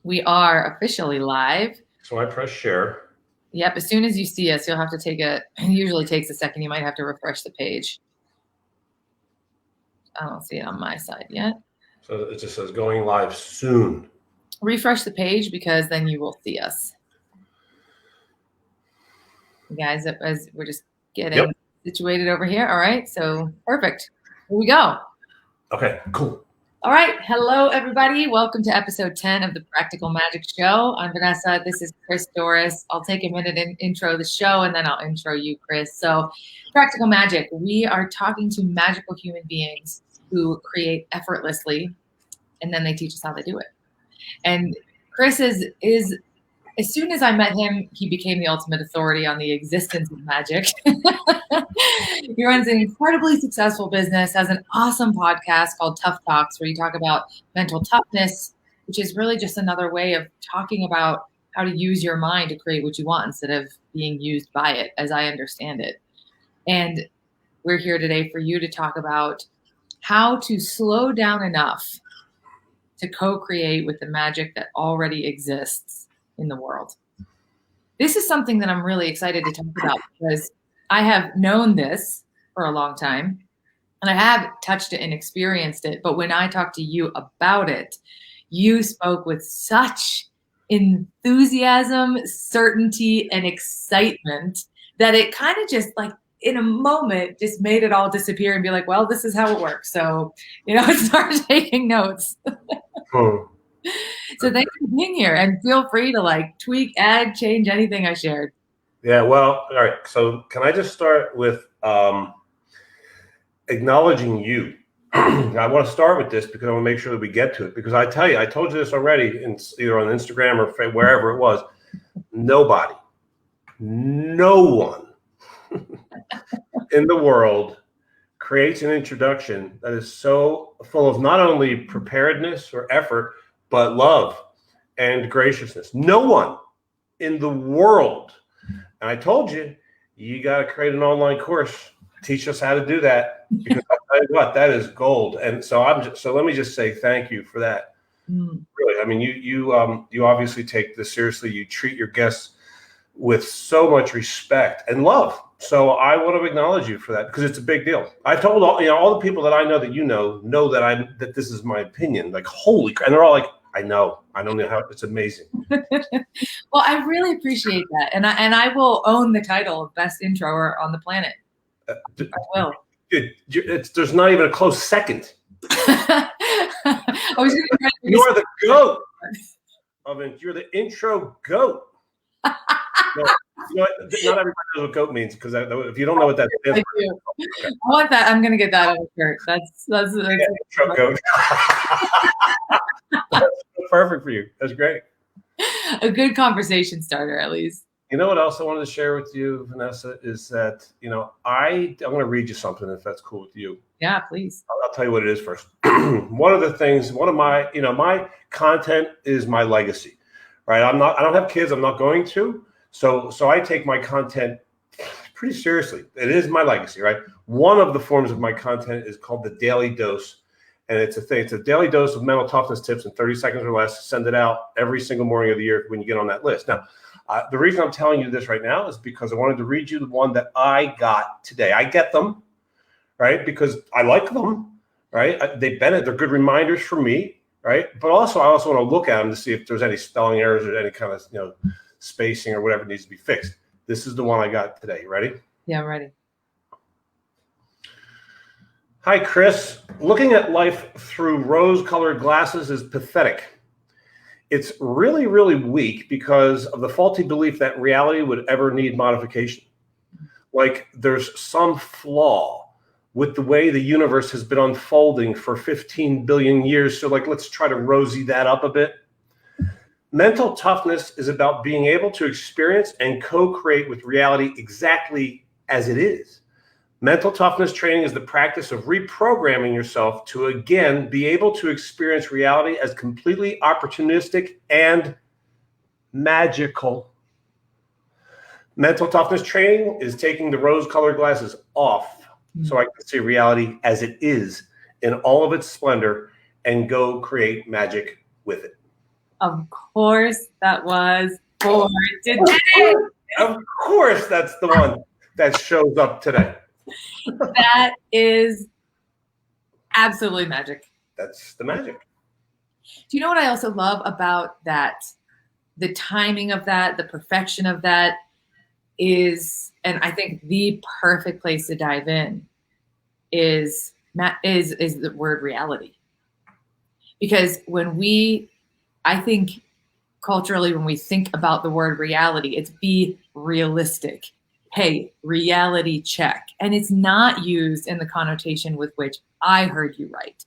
We are officially live. So I press share. Yep, as soon as you see us, you'll have to it usually takes a second. You might have to refresh the page. I don't see it on my side yet. So it just says going live soon. Refresh the page because then you will see us. You guys, as we're just getting situated over here. All right, so perfect. Here we go. Okay, cool. All right. Hello, everybody. Welcome to episode 10 of the Practical Magic Show. I'm Vanessa. This is Chris Dorris. I'll take a minute and intro the show, and then I'll intro you, Chris. So, Practical Magic, we are talking to magical human beings who create effortlessly, and then they teach us how they do it. And Chris is as soon as I met him, he became the ultimate authority on the existence of magic. He runs an incredibly successful business, has an awesome podcast called Tough Talks, where you talk about mental toughness, which is really just another way of talking about how to use your mind to create what you want instead of being used by it, as I understand it. And we're here today for you to talk about how to slow down enough to co-create with the magic that already exists in the world. This is something that I'm really excited to talk about because I have known this for a long time and I have touched it and experienced it. But when I talked to you about it, you spoke with such enthusiasm, certainty, and excitement that it kind of just like in a moment just made it all disappear and be like, well, this is how it works. So, start taking notes. So thanks for being here, and feel free to tweak, add, change anything I shared. Yeah, well, all right. So can I just start with acknowledging you? I want to start with this because I want to make sure that we get to it. Because I tell you, I told you this already, either on Instagram or wherever it was. Nobody, no one in the world creates an introduction that is so full of not only preparedness or effort, but love and graciousness. No one in the world. And I told you, you got to create an online course. Teach us how to do that. Because I'll tell you what, that is gold. And so let me just say thank you for that. Really, I mean, you obviously take this seriously. You treat your guests with so much respect and love. So I want to acknowledge you for that because it's a big deal. I've told all the people that I know that know that this is my opinion. Like, holy crap. And they're all like, I know how it's amazing. Well, I really appreciate that. And I will own the title of best introer on the planet. I will. There's not even a close second. You're the goat. You're the intro goat. Not everybody knows what goat means, because if you don't know what that is, I want that. I'm gonna get that on a shirt. That's intro goat. That's perfect for you. That's great. A good conversation starter, at least. You know what else I wanted to share with you, Vanessa, is that I'm going to read you something, if that's cool with you. Yeah, please. I'll tell you what it is first. One of my my content is my legacy, right? I don't have kids. I'm not going to. So I take my content pretty seriously. It is my legacy, right? One of the forms of my content is called the Daily Dose. And it's a daily dose of mental toughness tips in 30 seconds or less. Send it out every single morning of the year when you get on that list. Now, the reason I'm telling you this right now is because I wanted to read you the one that I got today. I get them, right? Because I like them, right? They're good reminders for me, right? But I also want to look at them to see if there's any spelling errors or any kind of spacing or whatever needs to be fixed. This is the one I got today. Ready? Yeah, I'm ready. Hi, Chris. Looking at life through rose-colored glasses is pathetic. It's really, really weak because of the faulty belief that reality would ever need modification. Like there's some flaw with the way the universe has been unfolding for 15 billion years. So let's try to rosy that up a bit. Mental toughness is about being able to experience and co-create with reality exactly as it is. Mental toughness training is the practice of reprogramming yourself to, again, be able to experience reality as completely opportunistic and magical. Mental toughness training is taking the rose-colored glasses off so I can see reality as it is in all of its splendor and go create magic with it. Of course, that was for today. Of course, that's the one that shows up today. That is absolutely magic. That's the magic. Do you know what I also love about that? The timing of that, the perfection of that is, and I think the perfect place to dive in is the word reality. Because I think culturally, when we think about the word reality, it's be realistic. Hey, reality check. And it's not used in the connotation with which I heard you write.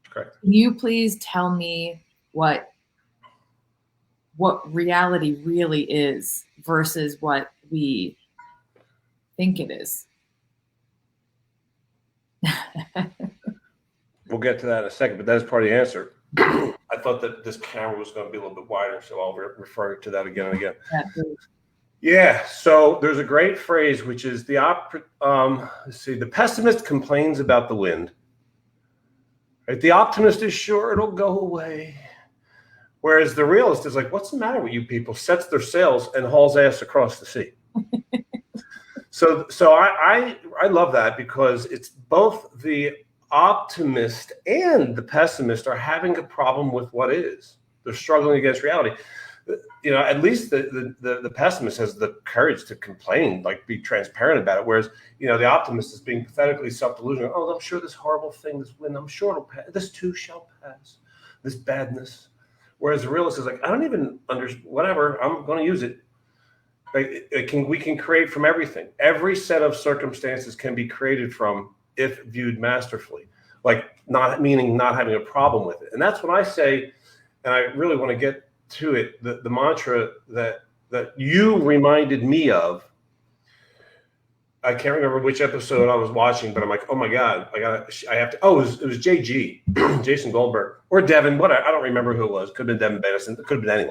Correct. Can you please tell me what reality really is versus what we think it is? We'll get to that in a second, but that is part of the answer. I thought that this camera was going to be a little bit wider, so I'll refer to that again and again. Yeah, so there's a great phrase, which is the pessimist complains about the wind. Right? The optimist is sure it'll go away. Whereas the realist is like, what's the matter with you people? Sets their sails and hauls ass across the sea. So I love that, because it's both the optimist and the pessimist are having a problem with what is. They're struggling against reality. You know, at least the pessimist has the courage to complain, like be transparent about it. Whereas, you know, the optimist is being pathetically self-delusional. Oh, I'm sure this horrible thing, this wind, I'm sure it'll pass. This too shall pass. This badness. Whereas the realist is like, I don't even understand, whatever, I'm going to use it. Like we can create from everything. Every set of circumstances can be created from, if viewed masterfully, like not having a problem with it. And that's what I say, and I really want to get to it, the mantra that you reminded me of. I can't remember which episode I was watching, but I'm like, oh my God, I have to. Oh, it was JG, Jason Goldberg, or Devin. What I don't remember who it was. Could have been Devin Benison. It could have been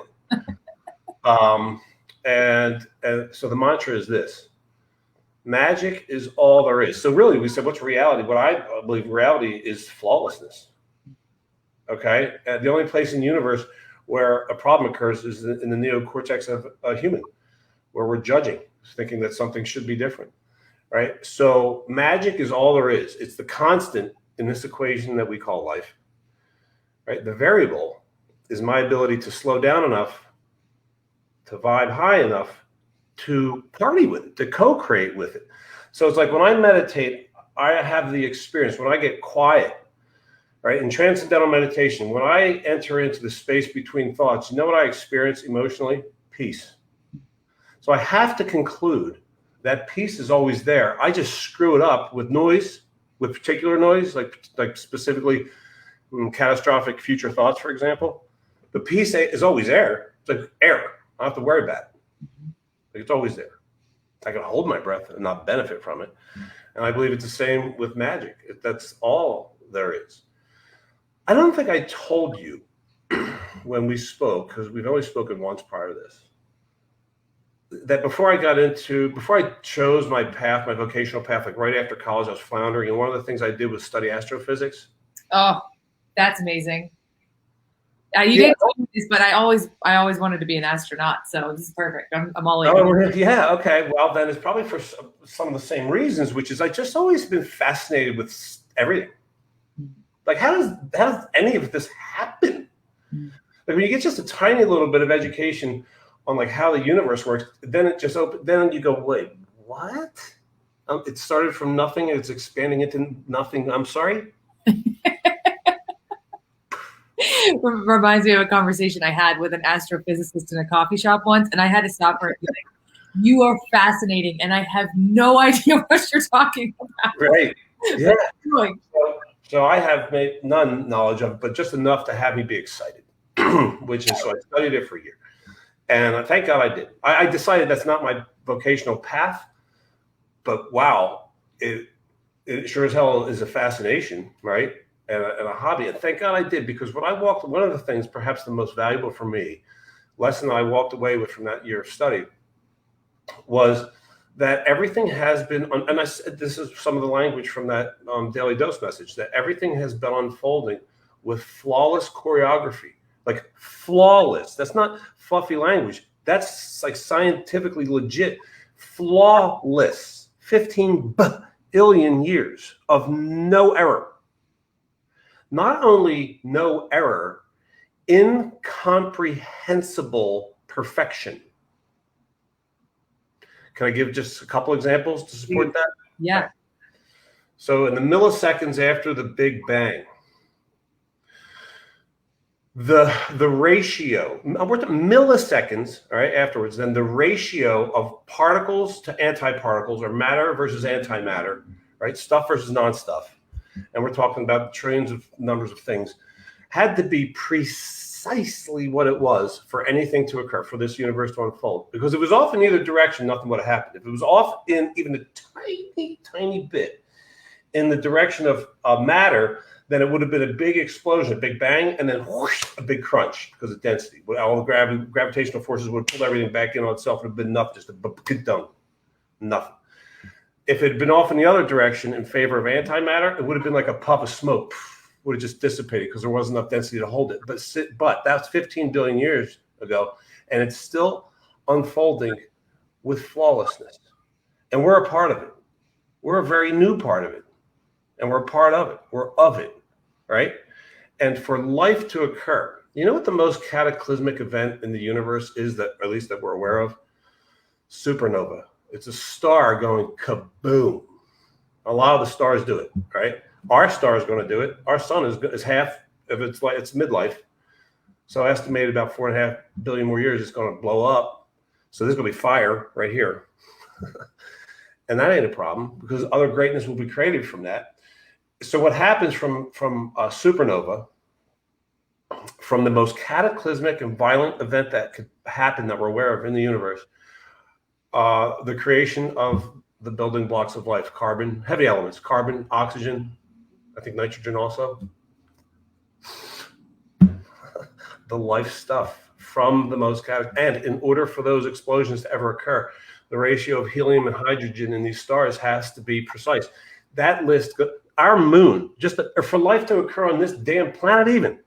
anyone. And so the mantra is this: magic is all there is. So really, we said, what's reality? What I believe reality is flawlessness. Okay, and the only place in the universe where a problem occurs is in the neocortex of a human, where we're judging, thinking that something should be different. Right? So magic is all there is. It's the constant in this equation that we call life. Right? The variable is my ability to slow down enough, to vibe high enough, to party with it, to co-create with it. So it's like when I meditate, I have the experience. When I get quiet, right, in transcendental meditation, when I enter into the space between thoughts, you know what I experience emotionally? Peace. So I have to conclude that peace is always there. I just screw it up with noise, with particular noise, like specifically catastrophic future thoughts, for example. The peace is always there. It's like air. I don't have to worry about it. Like it's always there. I can hold my breath and not benefit from it. And I believe it's the same with magic. That's all there is. I don't think I told you when we spoke, because we've only spoken once prior to this, that before I chose my path, my vocational path, like right after college, I was floundering. And one of the things I did was study astrophysics. Oh, that's amazing. You didn't tell me this, but I always wanted to be an astronaut. So this is perfect. I'm all in. Oh, yeah. Okay. Well, then it's probably for some of the same reasons, which is I just always been fascinated with everything. Like, how does any of this happen? Like when you get just a tiny little bit of education on like how the universe works, then it just then you go, wait, what? It started from nothing and it's expanding into nothing. I'm sorry. Reminds me of a conversation I had with an astrophysicist in a coffee shop once, and I had to stop her and be like, you are fascinating, and I have no idea what you're talking about. Right. Yeah. So I have made none knowledge of, but just enough to have me be excited, which is, so I studied it for a year. And thank God I did. I decided that's not my vocational path, but wow, it sure as hell is a fascination, right? And a hobby. And thank God I did, because one of the things, perhaps the most valuable for me, lesson that I walked away with from that year of study, was that everything has been, and this is some of the language from that Daily Dose message, that everything has been unfolding with flawless choreography, like flawless. That's not fluffy language. That's like scientifically legit. Flawless. 15 billion years of no error. Not only no error, incomprehensible perfection. Can I give just a couple examples to support that? Yeah. So in the milliseconds after the Big Bang, the ratio, we're talking milliseconds, all right, afterwards, then the ratio of particles to antiparticles, or matter versus antimatter, right, stuff versus non-stuff, and we're talking about trillions of numbers of things, had to be precisely what it was for anything to occur, for this universe to unfold. Because if it was off in either direction, nothing would have happened. If it was off in even a tiny, tiny bit in the direction of matter, then it would have been a big explosion, a big bang, and then whoosh, a big crunch because of density. All the gravitational forces would have pulled everything back in on itself. It would have been nothing, just a dunk, nothing. If it had been off in the other direction in favor of antimatter, it would have been like a puff of smoke, would have just dissipated because there wasn't enough density to hold it. But that's 15 billion years ago, and it's still unfolding with flawlessness. And we're a part of it. We're a very new part of it. And we're a part of it. We're of it, right? And for life to occur, you know what the most cataclysmic event in the universe is, that, or at least that we're aware of? Supernova. It's a star going kaboom. A lot of the stars do it, right? Our star is going to do it. Our sun is half of its midlife. So estimated about 4.5 billion more years, it's going to blow up. So there's going to be fire right here. And that ain't a problem, because other greatness will be created from that. So what happens from a supernova, from the most cataclysmic and violent event that could happen that we're aware of in the universe, the creation of the building blocks of life, carbon, heavy elements, carbon, oxygen, I think nitrogen also. The life stuff from the most and in order for those explosions to ever occur, the ratio of helium and hydrogen in these stars has to be precise. That list, our moon, for life to occur on this damn planet even,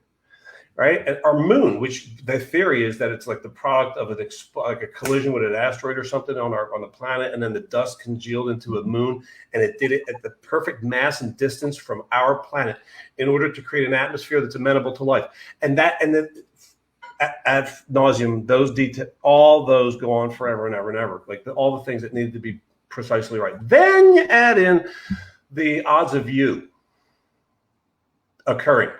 right? And our moon, which the theory is that it's like the product of like a collision with an asteroid or something on the planet, and then the dust congealed into a moon, and it did it at the perfect mass and distance from our planet in order to create an atmosphere that's amenable to life. And then ad nauseum, those details, all those go on forever and ever and ever. Like all the things that needed to be precisely right. Then you add in the odds of you occurring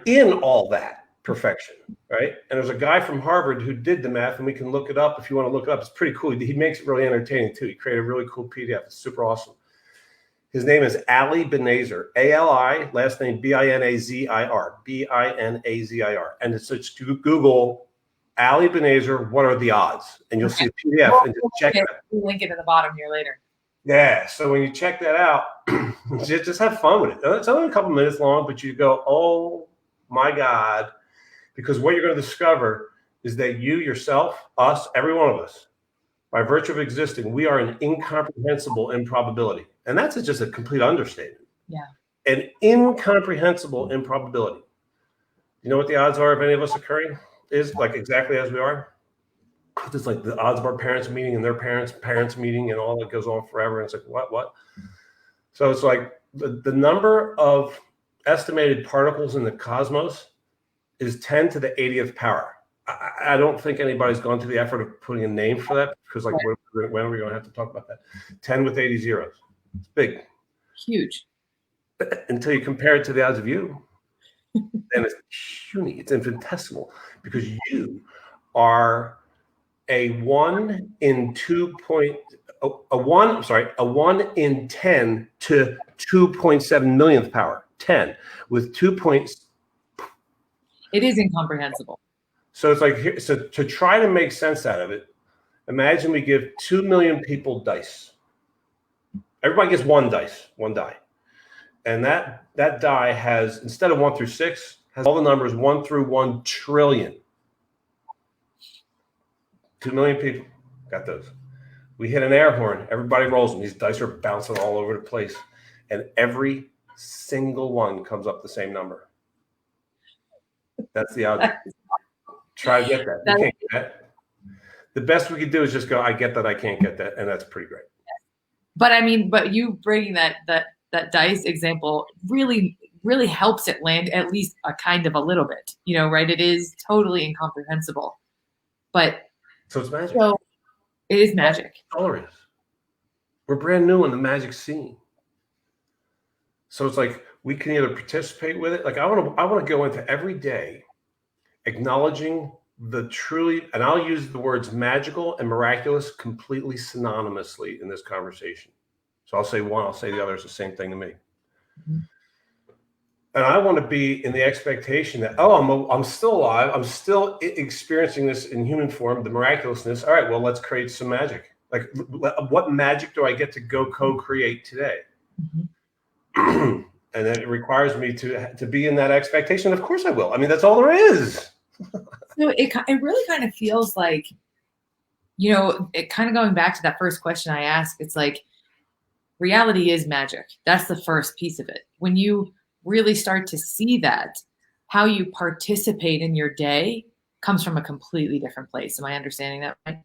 in all that perfection, right? And there's a guy from Harvard who did the math, and we can look it up if you want to look it up. It's pretty cool. He makes it really entertaining too. He created a really cool PDF. It's super awesome. His name is Ali Benazir, A-L-I, last name B-I-N-A-Z-I-R, B-I-N-A-Z-I-R. And it's just Google Ali Benazir, what are the odds? And you'll see a PDF and just check it. We'll link it in the bottom here later. Yeah, so when you check that out, just have fun with it. It's only a couple minutes long, but you go, oh my God, because what you're going to discover is that you yourself, us, every one of us, by virtue of existing, we are an incomprehensible improbability. And that's just a complete understatement. Yeah. An incomprehensible improbability. You know what the odds are of any of us occurring? Is like exactly as we are. It's like the odds of our parents meeting and their parents meeting, and all that goes on forever. And it's like, what? So it's like the number of estimated particles in the cosmos is 10 to the 80th power. I don't think anybody's gone to the effort of putting a name for that, because like, when are we going to have to talk about that? 10 with 80 zeros. It's big. Huge. Until you compare it to the odds of you, then it's puny. It's infinitesimal, because you are a 1 in 10 to 2.7 millionth power. 10 with 2 points. It is incomprehensible. So it's like, so to try to make sense out of it, imagine we give 2 million people dice. Everybody gets one die. And that die has, instead of 1 through 6, has all the numbers 1 through 1 trillion. 2 million people got those. We hit an air horn, everybody rolls them. These dice are bouncing all over the place. And every single one comes up the same number. That's the outcome. Try to get that. You can't get that. The best we could do is just go, I get that, I can't get that. And that's pretty great. But I mean, but you bringing that dice example really helps it land at least a kind of a little bit, right? It is totally incomprehensible, but so it's magic. So it is magic. That's all it is. We're brand new in the magic scene. So it's like we can either participate with it. Like I want to go into every day acknowledging the truly, and I'll use the words magical and miraculous completely synonymously in this conversation. So I'll say one, I'll say the other is the same thing to me. Mm-hmm. And I want to be in the expectation that, I'm still alive. I'm still experiencing this in human form, the miraculousness. All right, well, let's create some magic. Like what magic do I get to go co-create today? Mm-hmm. And then it requires me to be in that expectation. Of course I will. I mean, that's all there is. So it really kind of feels like, it kind of going back to that first question I asked, it's like reality is magic. That's the first piece of it. When you really start to see that, how you participate in your day comes from a completely different place. Am I understanding that right?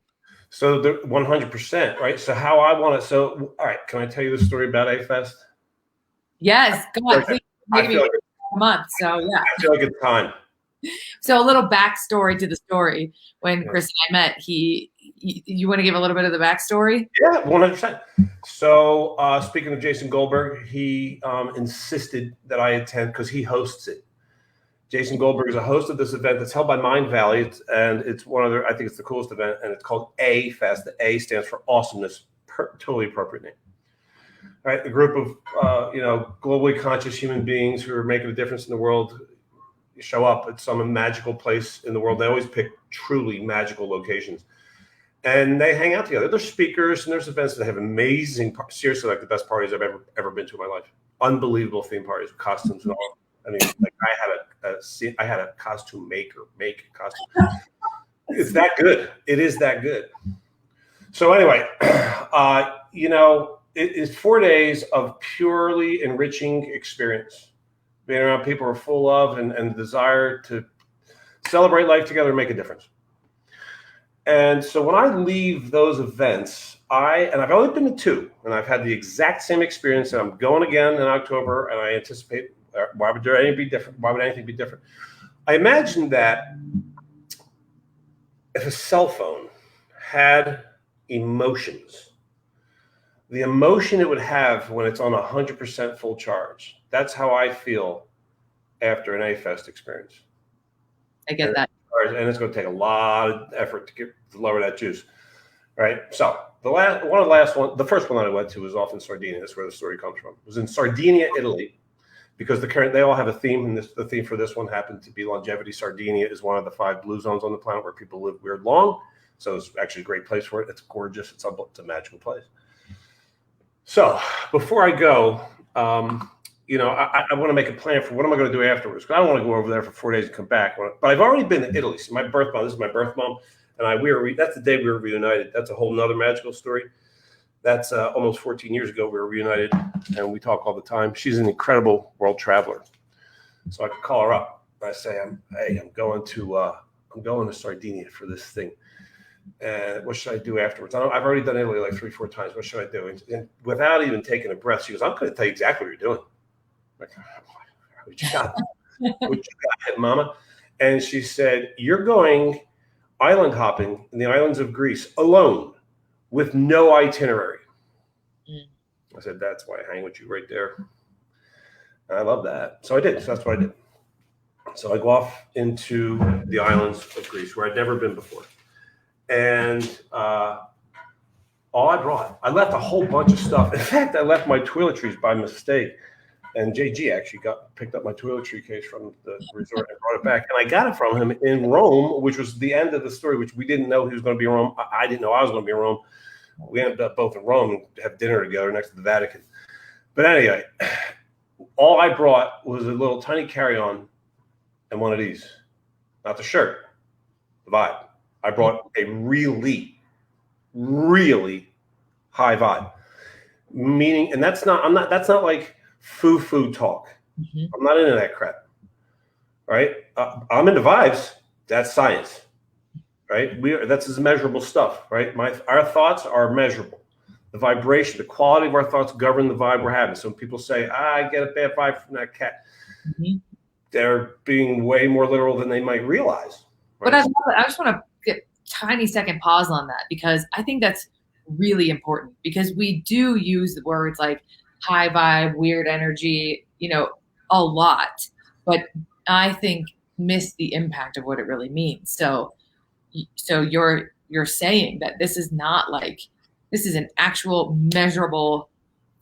So 100%, right? So how I want to, all right, can I tell you the story about A-Fest? Yes, go on, please. Maybe like a month, so yeah. I feel like it's time. So a little backstory to the story. When Chris and I met, you want to give a little bit of the backstory? Yeah, 100%. So speaking of Jason Goldberg, he insisted that I attend because he hosts it. Jason Goldberg is a host of this event that's held by Mind Valley, and it's I think it's the coolest event, and it's called A-Fest. The A stands for awesomeness, totally appropriate name. All right, a group of globally conscious human beings who are making a difference in the world show up at some magical place in the world. They always pick truly magical locations, and they hang out together. There's speakers and there's events that have amazing, seriously, like the best parties I've ever been to in my life. Unbelievable theme parties, costumes and all. I mean, like I had a costume maker make a costume. It's that good. It is that good. So anyway, it is 4 days of purely enriching experience. Being around people who are full of and the desire to celebrate life together and make a difference. And so when I leave those events, I've only been to 2, and I've had the exact same experience, and I'm going again in October, and I anticipate, why would anything be different? Why would anything be different? I imagine that if a cell phone had emotions, the emotion it would have when it's on 100% full charge, that's how I feel after an A-Fest experience. I get that. And it's going to take a lot of effort to lower that juice. Right. So the first one that I went to was off in Sardinia. That's where the story comes from. It was in Sardinia, Italy, because they all have a theme, and the theme for this one happened to be longevity. Sardinia is one of the 5 blue zones on the planet where people live weird long. So it's actually a great place for it. It's gorgeous. It's a magical place. So before I go, I want to make a plan for what am I going to do afterwards. Because I don't want to go over there for 4 days and come back. But I've already been to Italy. So this is my birth mom. And that's the day we were reunited. That's a whole nother magical story. That's almost 14 years ago we were reunited, and we talk all the time. She's an incredible world traveler. So I could call her up. And I say, I'm going to Sardinia for this thing. And what should I do afterwards? I've already done Italy like 3-4 times. What should I do? And without even taking a breath, she goes, I'm going to tell you exactly what you're doing. I'm like, what you got? What you got, mama? And she said, you're going island hopping in the islands of Greece alone with no itinerary. I said, that's why I hang with you right there. And I love that. So I did. So that's what I did. So I go off into the islands of Greece where I'd never been before. And all I left a whole bunch of stuff. In fact, I left my toiletries by mistake. And JG actually picked up my toiletry case from the resort and brought it back. And I got it from him in Rome, which was the end of the story, which we didn't know he was going to be in Rome. I didn't know I was going to be in Rome. We ended up both in Rome and have dinner together next to the Vatican. But anyway, all I brought was a little tiny carry-on and one of these. Not the shirt, the vibe. I brought a really, really high vibe. Meaning, and that's not like foo-foo talk. Mm-hmm. I'm not into that crap. right? I'm into vibes. That's science, right? That's as measurable stuff, right? Our thoughts are measurable. The vibration, the quality of our thoughts govern the vibe we're having. So when people say, I get a bad vibe from that cat, they're being way more literal than they might realize. Right? But I just want to get a tiny second pause on that, because I think that's really important, because we do use the words like high vibe, weird energy, a lot, but I think miss the impact of what it really means. So you're saying that this is not like, this is an actual measurable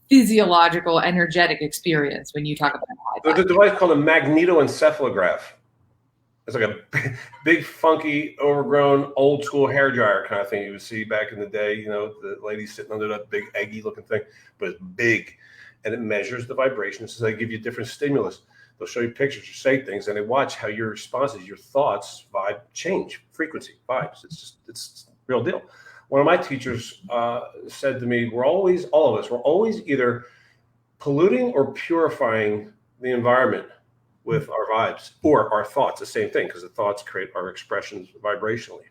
physiological energetic experience when you talk about high vibe. There's a device called a magnetoencephalograph. It's like a big, funky, overgrown, old school hair dryer kind of thing you would see back in the day. The lady sitting under that big eggy looking thing, but it's big, and it measures the vibrations. So they give you different stimulus. They'll show you pictures or say things, and they watch how your responses, your thoughts, vibe change, frequency, vibes. It's real deal. One of my teachers said to me, all of us, we're always either polluting or purifying the environment with our vibes or our thoughts, the same thing, because the thoughts create our expressions vibrationally.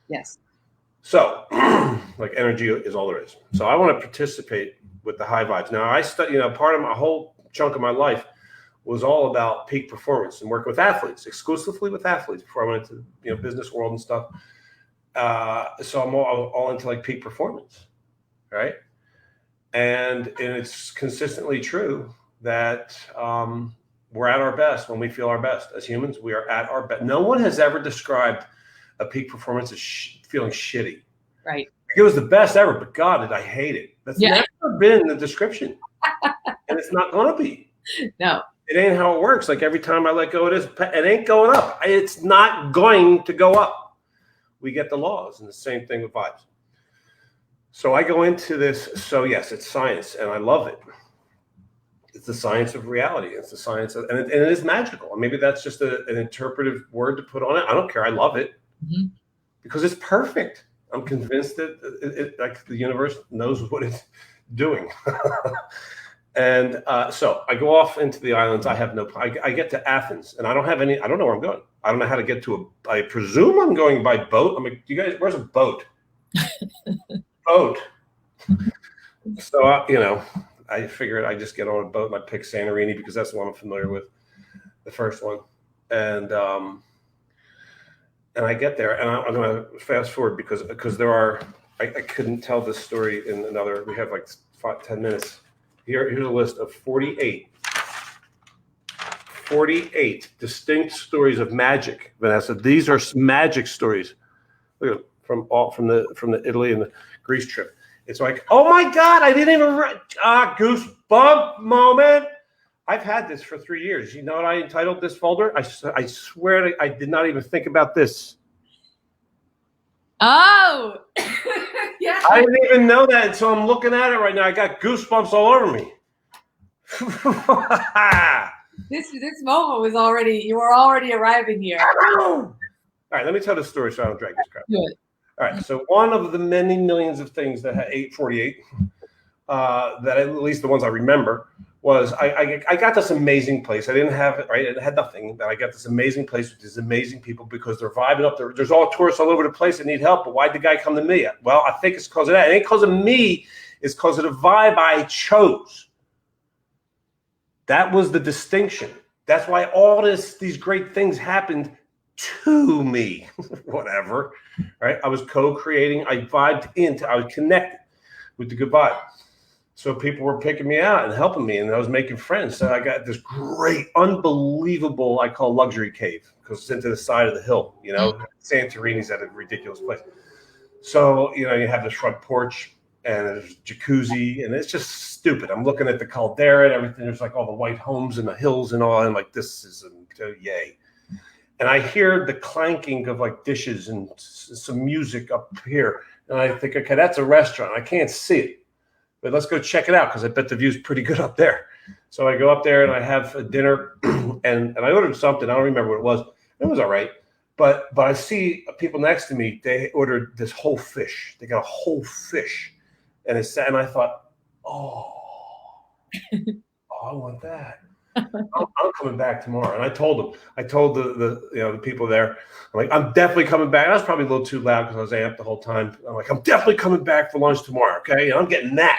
Yes. So like energy is all there is. So I want to participate with the high vibes. Now I study, part of my whole chunk of my life was all about peak performance and working with athletes, exclusively with athletes before I went into business world and stuff. So I'm all into like peak performance, right? And it's consistently true that we're at our best when we feel our best. As humans, we are at our best. No one has ever described a peak performance as feeling shitty. Right. It was the best ever, but God, did I hate it. That's never been the description. And it's not going to be. No. It ain't how it works. Like every time I let go of this, it ain't going up. It's not going to go up. We get the laws, and the same thing with vibes. So I go into this. So yes, it's science, and I love it. It's the science of reality. It's the science of, and it is magical. And maybe that's just an interpretive word to put on it. I don't care. I love it because it's perfect. I'm convinced that like the universe knows what it's doing. And so I go off into the islands. I have I get to Athens, and I don't know where I'm going. I don't know how to get to I presume I'm going by boat. I'm like, you guys, where's a boat? Boat. So, I figured I just get on a boat and I pick Santorini because that's the one I'm familiar with, the first one. And I get there, and I'm going to fast forward because I couldn't tell this story in another, we have like 10 minutes. Here's a list of 48 distinct stories of magic, Vanessa. These are magic stories. Look at them, from the Italy and the Greece trip. It's like, oh my God, I didn't even goosebump moment. I've had this for 3 years. You know what I entitled this folder? I swear I did not even think about this. Oh, yeah. I didn't even know that until I'm looking at it right now. I got goosebumps all over me. This moment was you were already arriving here. All right, let me tell the story so I don't drag this crap. Good. All right, so one of the many millions of things that had 848, that at least the ones I remember, was I got this amazing place. I didn't have it, right? It had nothing, but I got this amazing place with these amazing people because they're vibing up there. There's all tourists all over the place that need help, but why'd the guy come to me? Well, I think it's because of that. It ain't because of me. It's because of the vibe I chose. That was the distinction. That's why all these great things happened to me. Whatever, right? I was co-creating. I was connected with the good vibe. So people were picking me out and helping me, and I was making friends. So I got this great, unbelievable, I call luxury cave because it's into the side of the hill. Santorini's at a ridiculous place. So, you have this front porch and there's jacuzzi, and it's just stupid. I'm looking at the caldera and everything. There's like all the white homes and the hills and all. And I'm like, this is yay. And I hear the clanking of like dishes and some music up here. And I think, okay, that's a restaurant. I can't see it. But let's go check it out because I bet the view's pretty good up there. So I go up there and I have a dinner and I ordered something. I don't remember what it was. It was all right. But I see people next to me, they ordered this whole fish. They got a whole fish. And I thought, I want that. I'm coming back tomorrow. And I told the people there, I'm like, I'm definitely coming back. I was probably a little too loud because I was amped the whole time. I'm like, I'm definitely coming back for lunch tomorrow. Okay. And I'm getting that.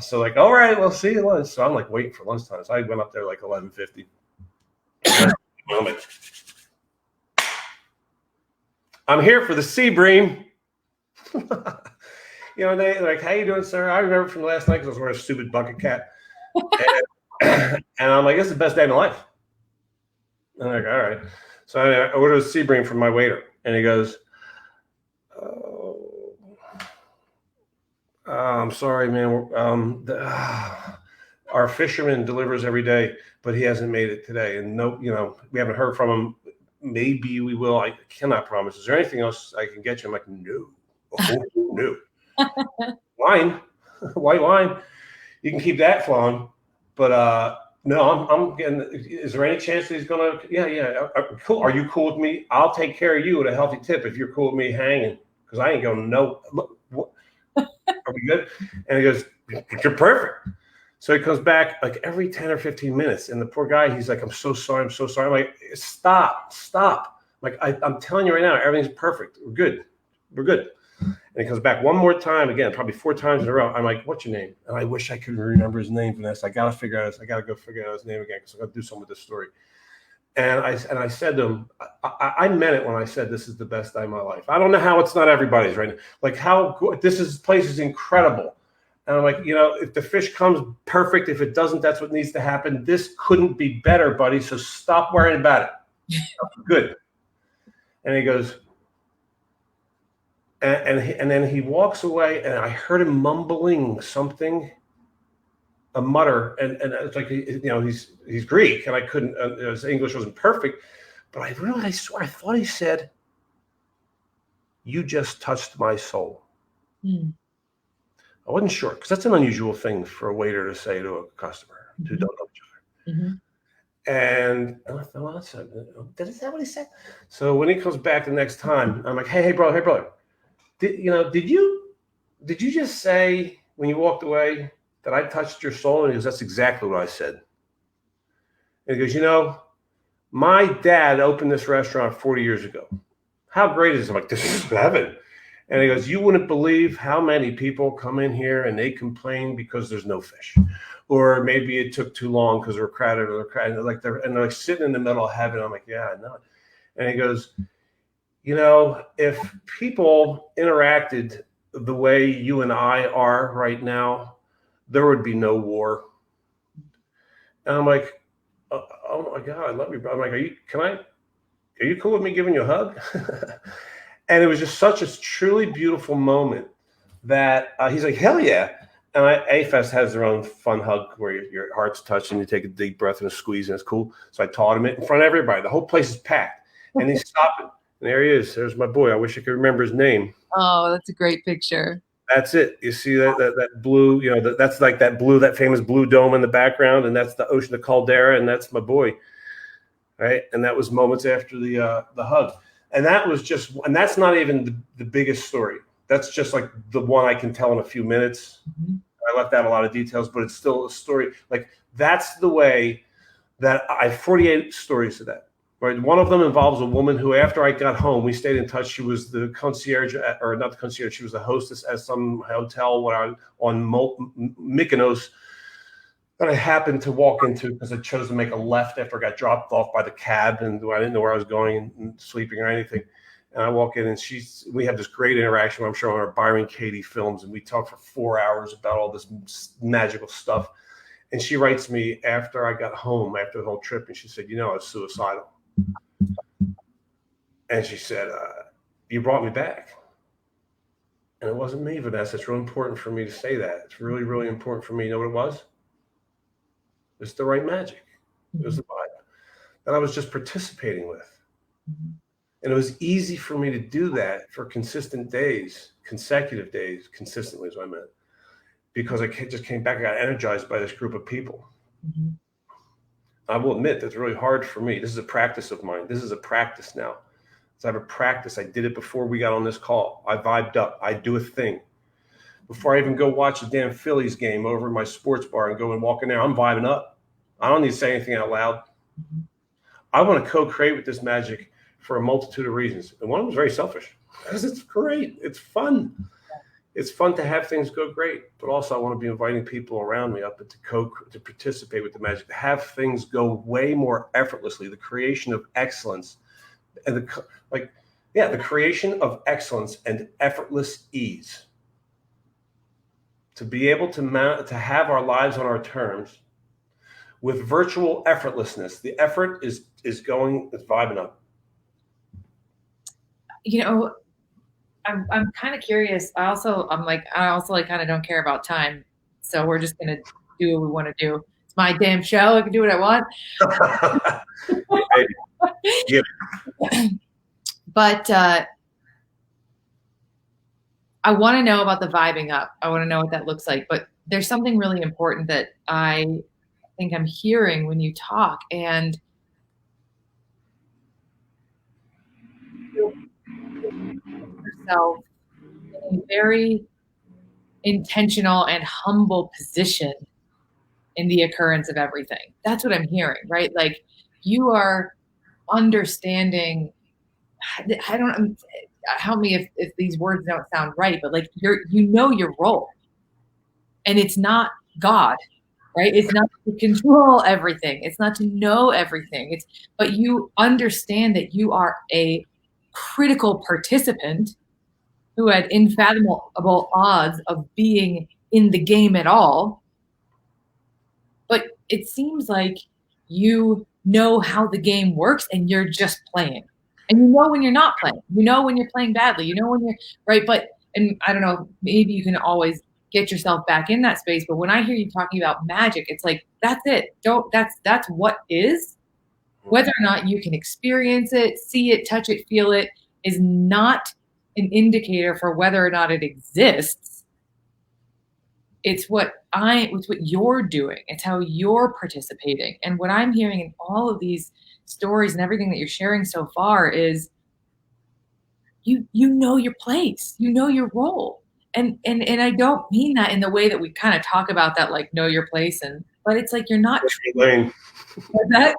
So like, all right, we'll see you at lunch. So I'm like waiting for lunchtime. So I went up there like 11:50. I'm like, I'm here for the sea bream. They're like, how you doing, sir? I remember from last night because I was wearing a stupid bucket cap. And I'm like, this is the best day of my life. And I'm like, all right. So I ordered a sea bream from my waiter. And he goes, oh, I'm sorry, man. Our fisherman delivers every day, but he hasn't made it today. And we haven't heard from him. Maybe we will. I cannot promise. Is there anything else I can get you? I'm like, no. Oh, no. Wine. White wine. You can keep that flowing. But no, I'm getting. Is there any chance that he's gonna? Yeah. Cool. Are you cool with me? I'll take care of you with a healthy tip if you're cool with me hanging, because I ain't going no. What? Are we good? And he goes, you're perfect. So he comes back like every 10 or 15 minutes, and the poor guy, he's like, I'm so sorry. I'm so sorry. I'm like, stop. Like I'm telling you right now, everything's perfect. We're good. And he comes back one more time again, probably 4 times in a row. I'm like, what's your name? And I wish I could remember his name, Vanessa. I got to go figure out his name again because I'm going to do something with this story. And I said to him, I meant it when I said this is the best day of my life. I don't know how it's not everybody's right now. Like this place is incredible. And I'm like, if the fish comes, perfect. If it doesn't, that's what needs to happen. This couldn't be better, buddy. So stop worrying about it. Good. And he goes, and then he walks away, and I heard him mumbling something, a mutter, and it's like he's Greek, and I couldn't. His English wasn't perfect, but I thought he said, "You just touched my soul." I wasn't sure because that's an unusual thing for a waiter to say to a customer who don't know each other. And I thought, well, is that what he said? So when he comes back the next time, I'm like, hey, brother. Did you just say when you walked away that I touched your soul? And he goes, that's exactly what I said. And he goes, my dad opened this restaurant 40 years ago. How great is it? I'm like, this is heaven. And he goes, you wouldn't believe how many people come in here and they complain because there's no fish, or maybe it took too long because they're crowded, and they're like sitting in the middle of heaven. I'm like, yeah, I know. And he goes, if people interacted the way you and I are right now, there would be no war. And I'm like, oh my God, let me. I'm like, are you cool with me giving you a hug? And it was just such a truly beautiful moment that he's like, hell yeah. And A-Fest has their own fun hug where your heart's touched and you take a deep breath and a squeeze, and it's cool. So I taught him it in front of everybody. The whole place is packed. And he's stopping. And there he is. There's my boy. I wish I could remember his name. Oh, that's a great picture. That's it. You see that blue, that's like that famous blue dome in the background, and that's the ocean of Caldera, and that's my boy. Right. And that was moments after the hug. And that's not even the biggest story. That's just like the one I can tell in a few minutes. I left out a lot of details, but it's still a story. Like that's the way that I have 48 stories to that. Right. One of them involves a woman who, after I got home, we stayed in touch. She was the concierge, or not the concierge. She was the hostess at some hotel on Mykonos that I happened to walk into because I chose to make a left after I got dropped off by the cab, and I didn't know where I was going and sleeping or anything. And I walk in, and we have this great interaction. I'm showing her Byron Katie films, and we talk for 4 hours about all this magical stuff. And she writes me after I got home, after the whole trip, and she said, I was suicidal. And she said, you brought me back. And it wasn't me, Vanessa. It's really important for me to say that. It's really, really important for me. You know what it was? It's the right magic. It was the vibe that I was just participating with. And it was easy for me to do that for consecutive days, consistently is what I meant. Because I just came back, I got energized by this group of people. I will admit that's really hard for me. This is a practice of mine. This is a practice now. So I have a practice. I did it before we got on this call. I vibed up. I do a thing. before I even go watch the damn Phillies game over in my sports bar and go and walk in there, I'm vibing up. I don't need to say anything out loud. I want to co-create with this magic for a multitude of reasons. And one of them is very selfish because it's great. It's fun. It's fun to have things go great, but also I want to be inviting people around me up to participate with the magic, to have things go way more effortlessly. The creation of excellence and the creation of excellence and effortless ease. To be able to have our lives on our terms with virtual effortlessness. The effort is vibing up. You know, I'm kind of curious. I also kind of don't care about time. So we're just going to do what we want to do. It's my damn show. I can do what I want. Yeah. But I want to know about the vibing up. I want to know what that looks like. But there's something really important that I think I'm hearing when you talk, and yourself in a very intentional and humble position in the occurrence of everything. That's what I'm hearing, right? Like you are understanding. I don't help me if these words don't sound right, but like you know your role, and it's not God, right? It's not to control everything. It's not to know everything. But you understand that you are a critical participant who had unfathomable odds of being in the game at all. But it seems like you know how the game works and you're just playing. And you know when you're not playing. You know when you're playing badly. You know when you're right. And I don't know, maybe you can always get yourself back in that space. But when I hear you talking about magic, it's like, that's it. That's what is. Whether or not you can experience it, see it, touch it, feel it is not an indicator for whether or not it exists. It's what you're doing. It's how you're participating. And what I'm hearing in all of these stories and everything that you're sharing so far is you know your place, you know your role. And I don't mean that in the way that we kind of talk about that, like know your place, but it's like you're not lane. That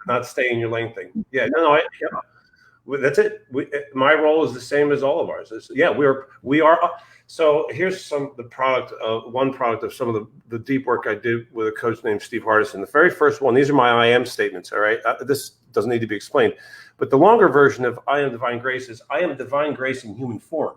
not stay in your lane thing. Yeah, that's it. My role is the same as all of ours. We are. So here's one product of some of the deep work I did with a coach named Steve Hardison. The very first one, these are my I am statements, all right? This doesn't need to be explained. But the longer version of I am divine grace is I am divine grace in human form.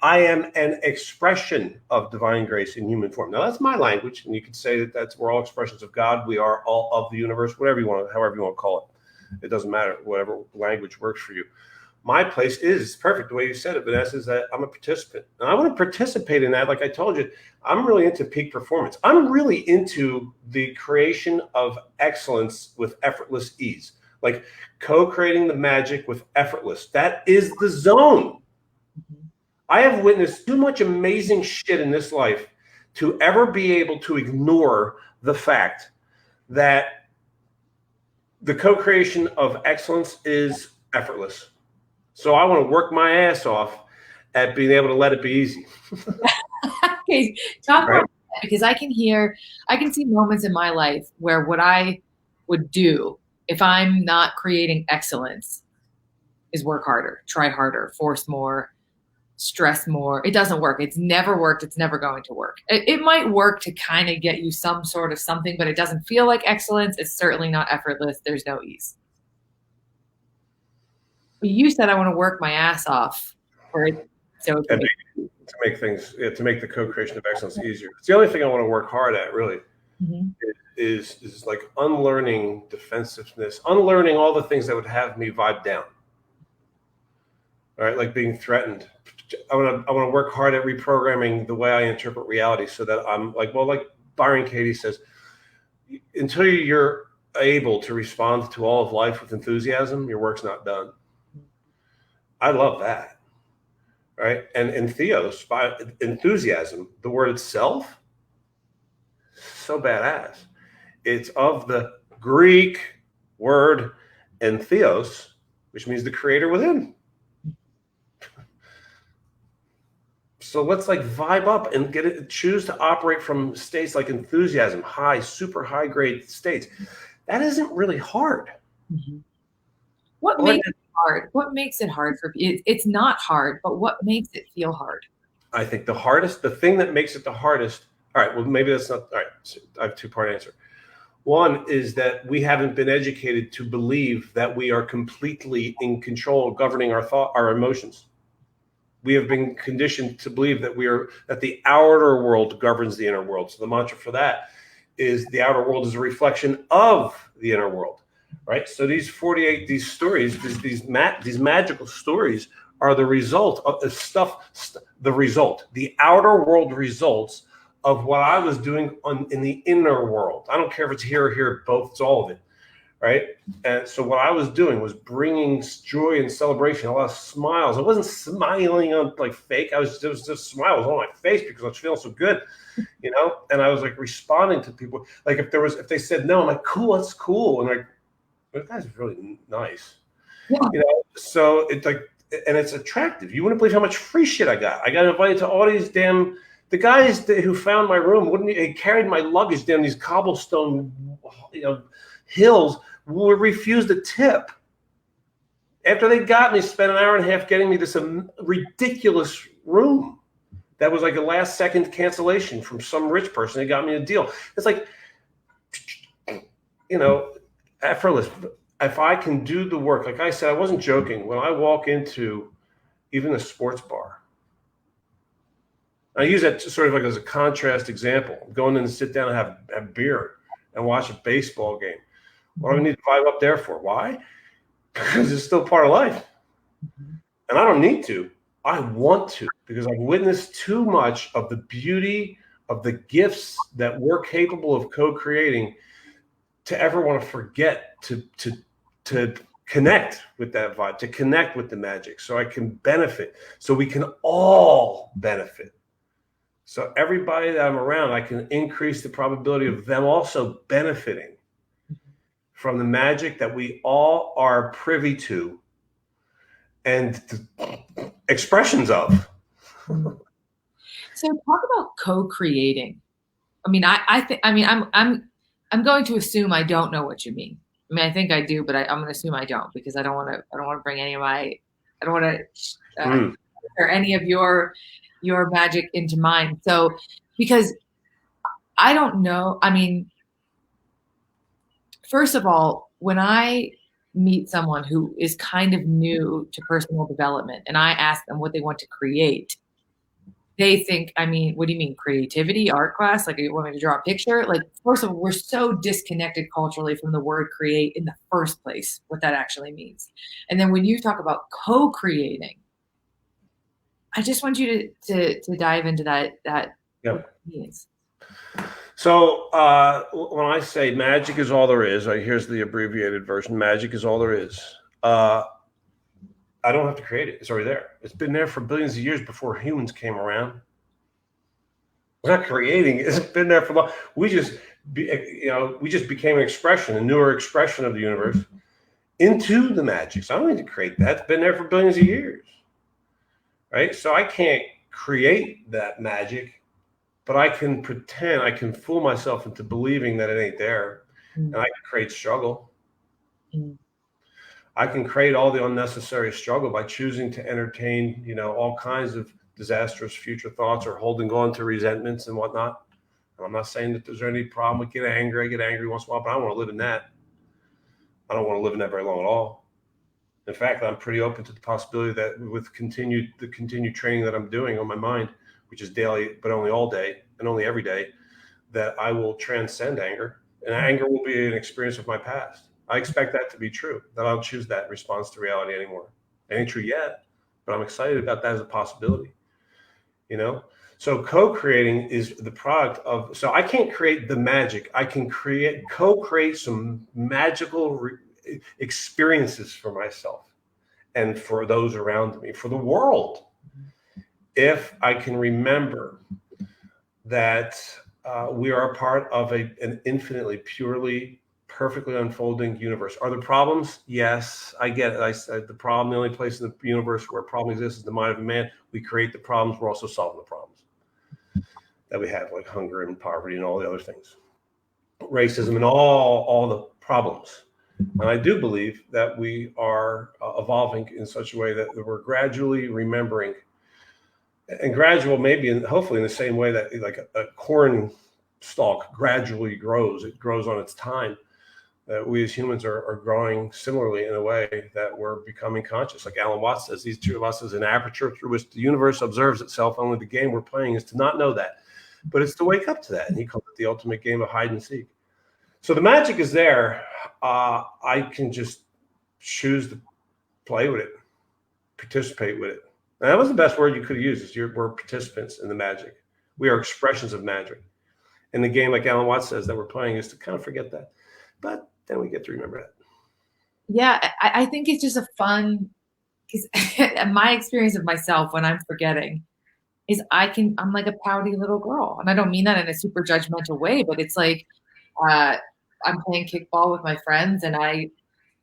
I am an expression of divine grace in human form. Now that's my language, and you could say that we're all expressions of God. We are all of the universe, however you want to call it. It doesn't matter, whatever language works for you. My place is perfect the way you said it, Vanessa, is that I'm a participant. And I want to participate in that. Like I told you, I'm really into peak performance. I'm really into the creation of excellence with effortless ease, like co-creating the magic with effortless. That is the zone. I have witnessed too much amazing shit in this life to ever be able to ignore the fact that the co-creation of excellence is effortless. So I want to work my ass off at being able to let it be easy. Okay, talk about that, because I can see moments in my life where what I would do if I'm not creating excellence is work harder, try harder, force more, stress more. It doesn't work. It's never worked. It's never going to work. It might work to kind of get you some sort of something, but it doesn't feel like excellence. It's certainly not effortless. There's no ease. You said I want to work my ass off to make the co-creation of excellence easier. It's the only thing I want to work hard at, really. Mm-hmm. is like unlearning defensiveness, unlearning all the things that would have me vibe down. All right, like being threatened. I want to work hard at reprogramming the way I interpret reality, so that I'm like Byron Katie says, until you're able to respond to all of life with enthusiasm, your work's not done. I love that. Right? And in theos, by enthusiasm, the word itself, so badass. It's of the Greek word entheos, which means the creator within. So let's like vibe up and choose to operate from states like enthusiasm, high, super high grade states. That isn't really hard. Mm-hmm. What makes it hard? What makes it hard for you? It's not hard, but what makes it feel hard? I think the thing that makes it the hardest. All right, well, maybe that's not all right. So I have a two-part answer. One is that we haven't been educated to believe that we are completely in control of governing our emotions. We have been conditioned to believe that that the outer world governs the inner world. So the mantra for that is the outer world is a reflection of the inner world, right? So these stories, these magical stories are the result of the outer world results of what I was doing in the inner world. I don't care if it's here or here, both, it's all of it, right? And so what I was doing was bringing joy and celebration, a lot of smiles. I wasn't smiling on like fake. It was just smiles on my face because I was feeling so good, you know? And I was like responding to people. Like if they said no, I'm like, cool, that's cool. And like, that guy's really nice. Yeah. You know, so it's like, and it's attractive. You wouldn't believe how much free shit I got. I got invited to all these the guys who found my room he carried my luggage down these cobblestone, hills, would refuse a tip. After they got me, spent an hour and a half getting me this ridiculous room that was like a last second cancellation from some rich person. They got me a deal. It's like, effortless. If I can do the work, like I said, I wasn't joking. When I walk into even a sports bar, I use that sort of like as a contrast example. I'm going in to sit down and have beer and watch a baseball game. What do I need to vibe up there for? Why? Because it's still part of life. And I don't need to. I want to, because I've witnessed too much of the beauty of the gifts that we're capable of co-creating to ever want to forget to connect with that vibe, to connect with the magic so I can benefit, so we can all benefit. So everybody that I'm around, I can increase the probability of them also benefiting from the magic that we all are privy to and expressions of. So talk about co-creating. I mean, I'm going to assume I don't know what you mean. I mean, I think I do, but I'm going to assume I don't, because I don't want to bring any of I don't want to or any of your magic into mine. So, because I don't know, I mean, first of all, when I meet someone who is kind of new to personal development and I ask them what they want to create, they think, I mean, what do you mean, creativity, art class? Like, you want me to draw a picture? Like, first of all, we're so disconnected culturally from the word create in the first place, what that actually means. And then when you talk about co-creating, I just want you to dive into that yep. What it means. So when I say magic is all there is, here's the abbreviated version. Magic is all there is. I don't have to create it. It's already there. It's been there for billions of years before humans came around. We're not creating it. It's been there for long. We just became an expression, a newer expression of the universe into the magic. So I don't need to create that. It's been there for billions of years. Right? So I can't create that magic, but I can pretend, I can fool myself into believing that it ain't there. And I can create struggle. I can create all the unnecessary struggle by choosing to entertain, all kinds of disastrous future thoughts or holding on to resentments and whatnot. And I'm not saying that there's any problem with getting angry. I get angry once in a while, but I don't want to live in that. I don't want to live in that very long at all. In fact, I'm pretty open to the possibility that with the continued training that I'm doing on my mind, which is daily, but only all day and only every day, that I will transcend anger. And anger will be an experience of my past. I expect that to be true, that I'll choose that response to reality anymore. It ain't true yet, but I'm excited about that as a possibility. So co-creating is the product of, so I can't create the magic. I can co-create some magical experiences for myself and for those around me, for the world. If I can remember that we are a part of an infinitely, purely, perfectly unfolding universe. Are there problems? Yes, I get it. The only place in the universe where a problem exists is the mind of a man. We create the problems. We're also solving the that we have, like hunger and poverty and all the other things, racism and all the problems. And I do believe that we are evolving in such a way that we're gradually remembering, and gradual maybe, and hopefully in the same way that like a corn stalk gradually grows. It grows on its time. We as humans are growing similarly in a way that we're becoming conscious. Like Alan Watts says, these two of us is an aperture through which the universe observes itself. Only the game we're playing is to not know that, but it's to wake up to that. And he calls it the ultimate game of hide and seek. So the magic is there. I can just choose to play with it, participate with it. And that was the best word you could have used, is we're participants in the magic. We are expressions of magic. And the game, like Alan Watts says, that we're playing is to kind of forget that. But then we get to remember that. Yeah, I think it's just a fun, because my experience of myself when I'm forgetting is I'm like a pouty little girl. And I don't mean that in a super judgmental way, but it's like I'm playing kickball with my friends and I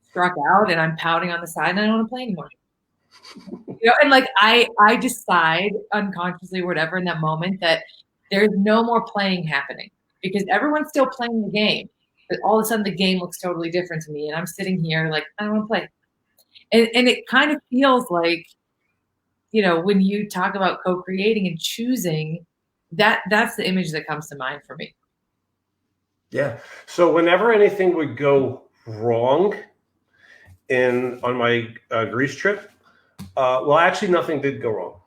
struck out and I'm pouting on the side and I don't want to play anymore. And like I decide unconsciously or whatever in that moment that there's no more playing happening because everyone's still playing the game. But all of a sudden the game looks totally different to me. And I'm sitting here like, I don't want to play. And it kind of feels like, when you talk about co-creating and choosing, that's the image that comes to mind for me. Yeah. So whenever anything would go wrong on my Greece trip, well, actually nothing did go wrong.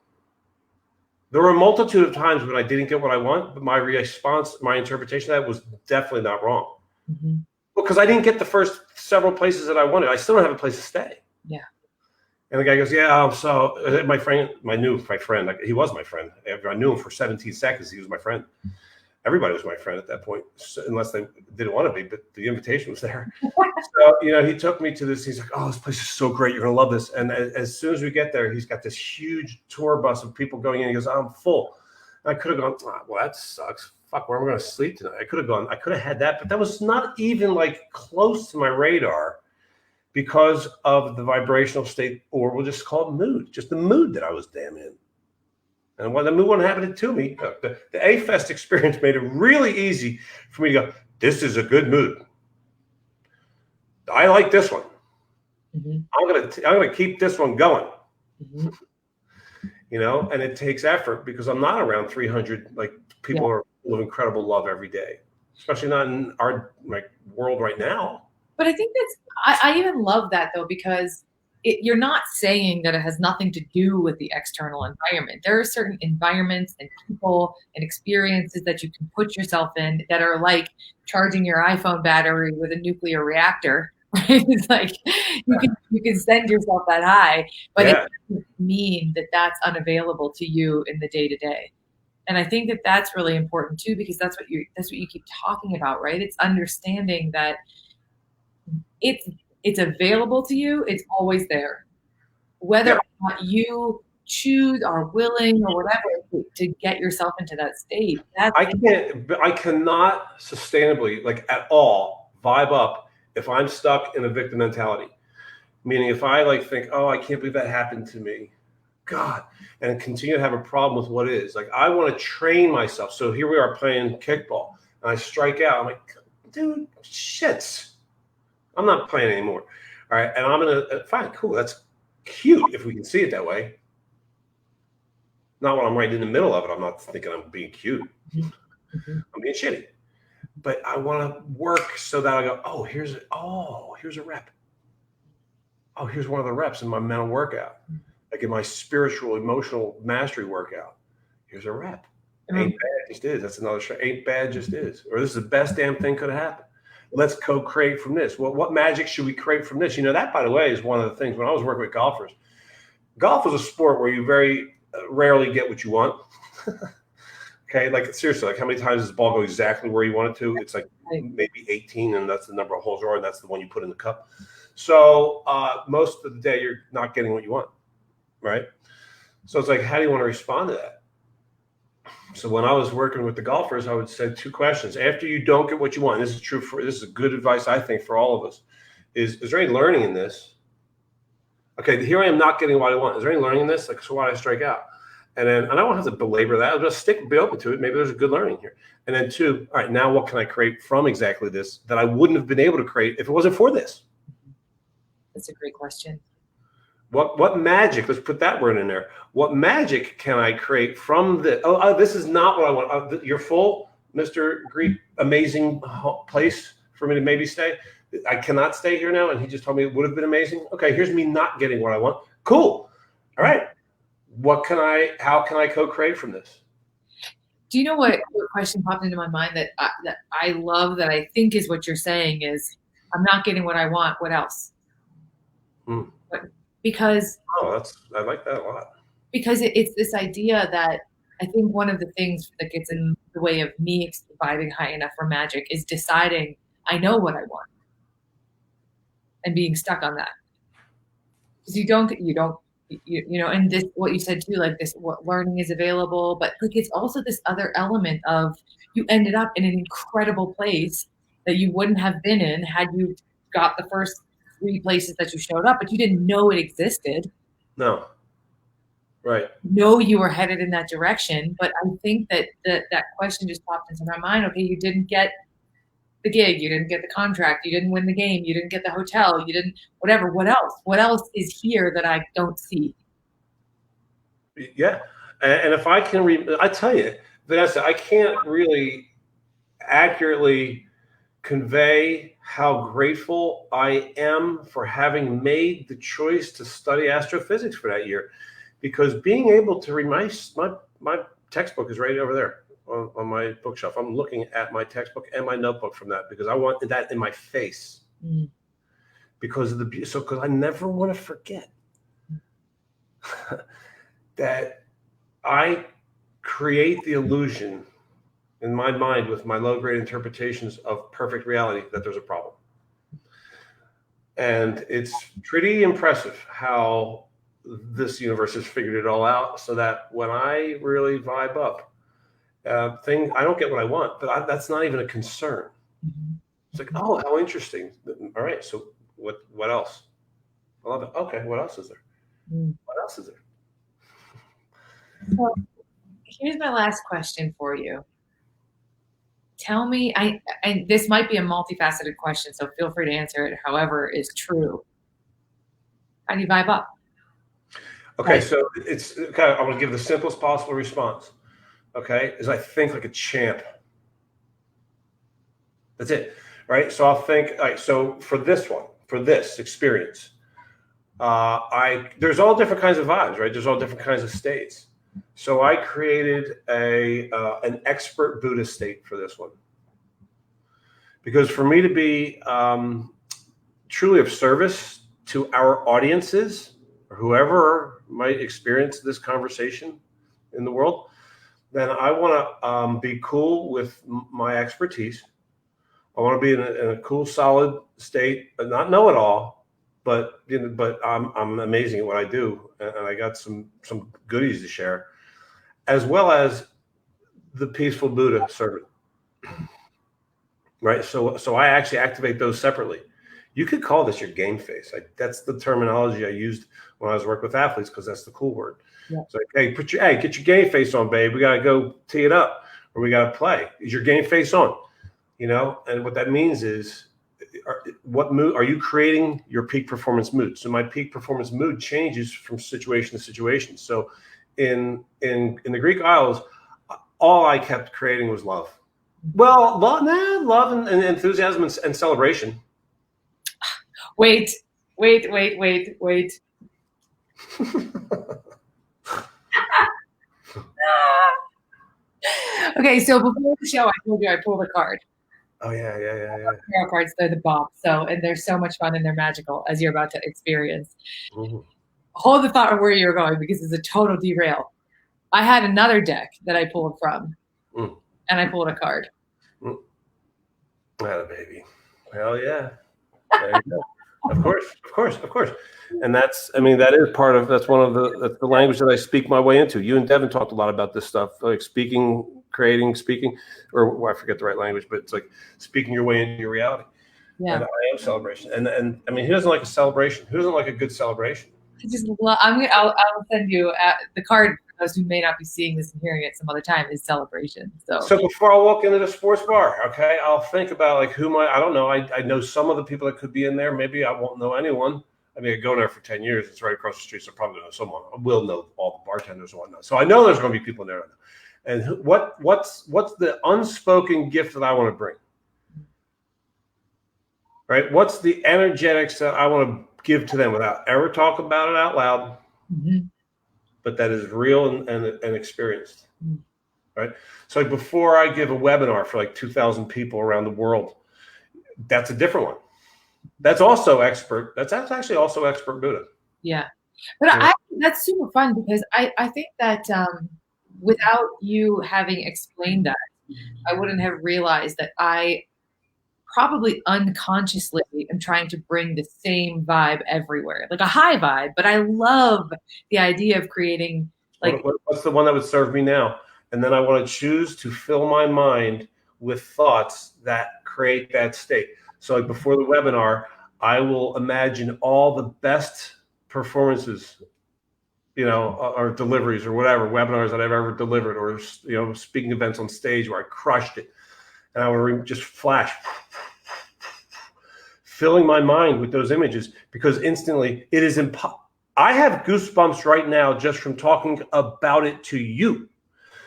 There were a multitude of times when I didn't get what I want, but my response, my interpretation of that was definitely not wrong. Mm-hmm. Because I didn't get the first several places that I wanted. I still don't have a place to stay. Yeah. And the guy goes, yeah, so my friend, he was my friend. I knew him for 17 seconds. He was my friend. Everybody was my friend at that point, unless they didn't want to be, but the invitation was there. So, he took me to this. He's like, oh, this place is so great. You're going to love this. And as soon as we get there, he's got this huge tour bus of people going in. He goes, I'm full. And I could have gone, well, that sucks. Fuck, where am I going to sleep tonight? I could have had that, but that was not even like close to my radar because of the vibrational state, or we'll just call it mood, just the mood that I was damn in. And when the mood wasn't happening to me, the A-Fest experience made it really easy for me to go, this is a good mood. I like this one. Mm-hmm. I'm gonna keep this one going. Mm-hmm. And it takes effort because I'm not around 300 like people are full of incredible love every day, especially not in our world right now. But I think I even love that though, because you're not saying that it has nothing to do with the external environment. There are certain environments and people and experiences that you can put yourself in that are like charging your iPhone battery with a nuclear reactor. Right? It's like you can send yourself that high, but it doesn't mean that that's unavailable to you in the day to day. And I think that that's really important too, because that's what you keep talking about, right? It's understanding that it's available to you. It's always there, whether or not you choose, are willing, or whatever to get yourself into that state. I cannot sustainably, at all, vibe up if I'm stuck in a victim mentality. Meaning, if I think, oh, I can't believe that happened to me, God, and continue to have a problem with what is. I want to train myself. So here we are playing kickball, and I strike out. I'm like, dude, shit. I'm not playing anymore. All right. And I'm going to, fine, cool. That's cute if we can see it that way. Not when I'm right in the middle of it. I'm not thinking I'm being cute. Mm-hmm. I'm being shitty. But I want to work so that I go, oh, here's a rep. Oh, here's one of the reps in my mental workout. In my spiritual, emotional mastery workout. Here's a rep. Mm-hmm. Ain't bad, just is. That's another show. Ain't bad, just is. Or this is the best damn thing could have happened. Let's co-create from this. Well, what magic should we create from this? That, by the way, is one of the things when I was working with golfers. Golf is a sport where you very rarely get what you want. Okay, seriously, how many times does the ball go exactly where you want it to? It's maybe 18, and that's the number of holes you are, and that's the one you put in the cup. So most of the day, you're not getting what you want, right? So it's how do you want to respond to that? So when I was working with the golfers, I would say two questions. After you don't get what you want, this is good advice, I think, for all of us, is there any learning in this? Okay, here I am not getting what I want. Is there any learning in this? So why did I strike out? And then, and I don't have to belabor that. I'll just be open to it. Maybe there's a good learning here. And then 2, all right, now what can I create from exactly this that I wouldn't have been able to create if it wasn't for this? That's a great question. What magic, let's put that word in there. What magic can I create from the, this is not what I want. You're full, Mr. Greek, amazing place for me to maybe stay. I cannot stay here now. And he just told me it would have been amazing. Okay, here's me not getting what I want. Cool. All right. How can I co-create from this? Do you know what question popped into my mind that I love, that I think is what you're saying is, I'm not getting what I want. What else? Because I like that a lot. Because it's this idea that I think one of the things that gets in the way of me vibing high enough for magic is deciding I know what I want and being stuck on that. Because you know, and this, what you said too, like this, what learning is available, but like it's also this other element of you ended up in an incredible place that you wouldn't have been in had you got the first 3 places that you showed up, but you didn't know it existed. No. Right. Know you were headed in that direction. But I think that that question just popped into my mind. Okay, you didn't get the gig, you didn't get the contract, you didn't win the game, you didn't get the hotel, you didn't whatever. What else? What else is here that I don't see? Yeah. And if I can I tell you, Vanessa, I can't really accurately convey how grateful I am for having made the choice to study astrophysics for that year, because being able to read my textbook is right over there on my bookshelf. I'm looking at my textbook and my notebook from that because I want that in my face because of the because I never want to forget that I create the illusion in my mind with my low-grade interpretations of perfect reality that there's a problem. And it's pretty impressive how this universe has figured it all out so that when I really vibe up, I don't get what I want, but that's not even a concern. It's like, oh, how interesting. All right, so what else? I love it. Okay, what else is there? What else is there? So here's my last question for you. Tell me, and this might be a multifaceted question, so feel free to answer it however is true. How do you vibe up? Okay, so it's okay. I'm going to give the simplest possible response. Okay, is I think like a champ. That's it, right? So I'll think. All right, so for this experience, there's all different kinds of vibes, right? There's all different kinds of states. So I created an expert Buddhist state for this one, because for me to be truly of service to our audiences, or whoever might experience this conversation in the world, then I want to be cool with my expertise. I want to be in a cool, solid state, but not know it all. But I'm amazing at what I do, and I got some goodies to share, as well as the peaceful Buddha servant. Right. So I actually activate those separately. You could call this your game face. That's the terminology I used when I was working with athletes, because that's the cool word. Yeah. It's like, hey, get your game face on, babe. We got to go tee it up, or we got to play. Is your game face on? You know, and what that means is, what mood are you creating your peak performance mood? So my peak performance mood changes from situation to situation. So in the Greek Isles, all I kept creating was love. Well, love and enthusiasm and celebration. Wait. Okay, so before the show, I told you I pulled a card. Oh yeah. Tarot cards, they're the bomb. So, and they're so much fun and they're magical, as you're about to experience. Mm-hmm. Hold the thought of where you're going, because it's a total derail. I had another deck that I pulled from, and I pulled a card. Oh, baby. Hell yeah. There you go. Of course. And that's one of the language that I speak my way into. You and Devin talked a lot about this stuff, like creating, speaking, or I forget the right language, but it's like speaking your way into your reality. Yeah. And I am celebration. And I mean, who doesn't like a celebration? Who doesn't like a good celebration? I just love, I'll send you the card those who may not be seeing this and hearing it some other time, is celebration. So before I walk into the sports bar, okay, I'll think about like I don't know. I know some of the people that could be in there. Maybe I won't know anyone. I mean, I go there for 10 years. It's right across the street, so I probably know someone. I will know all the bartenders and whatnot. So I know there's going to be people in there. And what's the unspoken gift that I want to bring? Right? What's the energetics that I want to give to them without ever talking about it out loud, but that is real and experienced? Right? So like before I give a webinar for like 2,000 people around the world, that's a different one. That's also expert. That's actually also expert Buddha. Yeah. But that's super fun because I think that without you having explained that, I wouldn't have realized that I probably unconsciously am trying to bring the same vibe everywhere, like a high vibe. But I love the idea of creating like what's the one that would serve me now? And then I want to choose to fill my mind with thoughts that create that state. So like before the webinar, I will imagine all the best performances, or deliveries or whatever, webinars that I've ever delivered, or, speaking events on stage where I crushed it. And I would just flash, filling my mind with those images, because instantly it is I have goosebumps right now just from talking about it to you.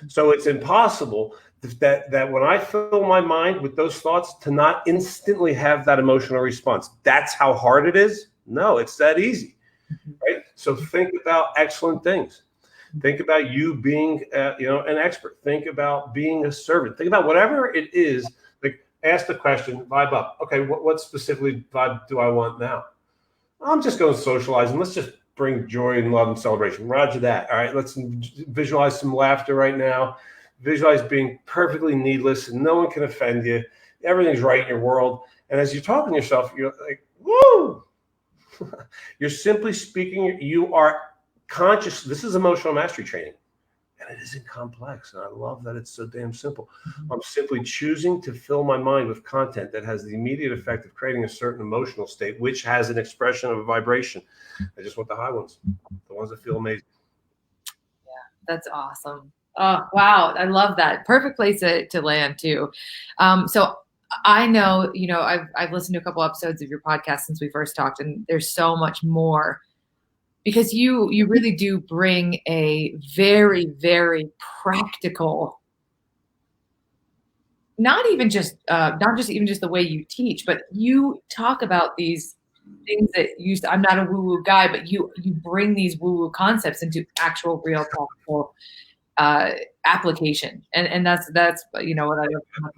So it's impossible that when I fill my mind with those thoughts to not instantly have that emotional response. That's how hard it is? No, it's that easy, right? So think about excellent things. Think about you being, an expert. Think about being a servant. Think about whatever it is. Like, ask the question, vibe up. Okay, what specifically vibe do I want now? I'm just going socializing. Let's just bring joy and love and celebration. Roger that. All right, let's visualize some laughter right now. Visualize being perfectly needless and no one can offend you. Everything's right in your world. And as you're talking to yourself, you're like, woo! You're simply speaking. You are conscious. This is emotional mastery training. And it isn't complex. And I love that it's so damn simple. I'm simply choosing to fill my mind with content that has the immediate effect of creating a certain emotional state, which has an expression of a vibration. I just want the high ones, the ones that feel amazing. Yeah, that's awesome. Oh, wow. I love that. Perfect place to land too. So I know, I've listened to a couple episodes of your podcast since we first talked, and there's so much more, because you really do bring a very, very practical, not just the way you teach, but you talk about these things that I'm not a woo-woo guy, but you bring these woo-woo concepts into actual real practical application. And that's what I love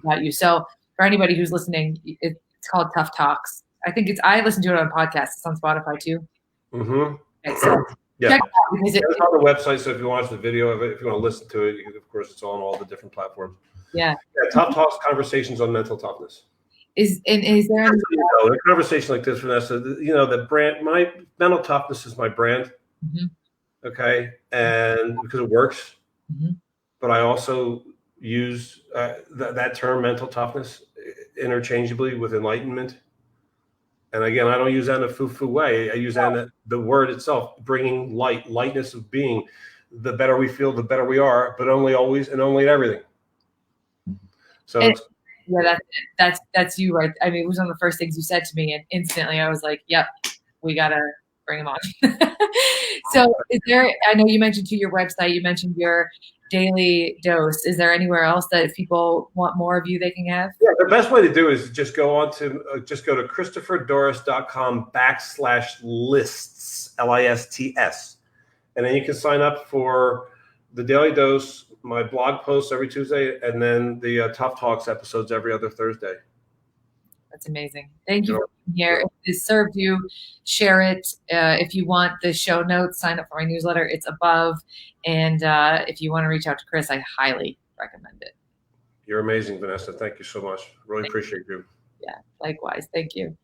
about you. So for anybody who's listening, it's called Tough Talks. I listened to it on a podcast. It's on Spotify too. Mm-hmm. Okay, so yeah. Check it out because it's on the website. So if you watch the video of it, if you want to listen to it, of course, it's on all the different platforms. Yeah. Tough Talks, conversations on mental toughness. Is there a conversation like this, Vanessa? The brand, my mental toughness is my brand. Mm-hmm. Okay, and because it works. Mm-hmm. But I also use that term mental toughness interchangeably with enlightenment. And again, I don't use that in a foo-foo way. I use that in the word itself, bringing lightness of being. The better we feel, the better we are, but only always and only at everything. So that's you, right? I mean, it was one of the first things you said to me, and instantly I was like, yep, we got to bring him on. So I know you mentioned to your website, you mentioned your daily dose. Is there anywhere else that if people want more of you, they can have? Yeah, the best way to do is just go to ChristopherDorris.com/lists, LISTS. And then you can sign up for the daily dose, my blog posts every Tuesday, and then the Tough Talks episodes every other Thursday. That's amazing. Thank you for being here. If this served you, share it. If you want the show notes, sign up for my newsletter. It's above. And if you want to reach out to Chris, I highly recommend it. You're amazing, Vanessa. Thank you so much. Really appreciate you. Yeah, likewise. Thank you.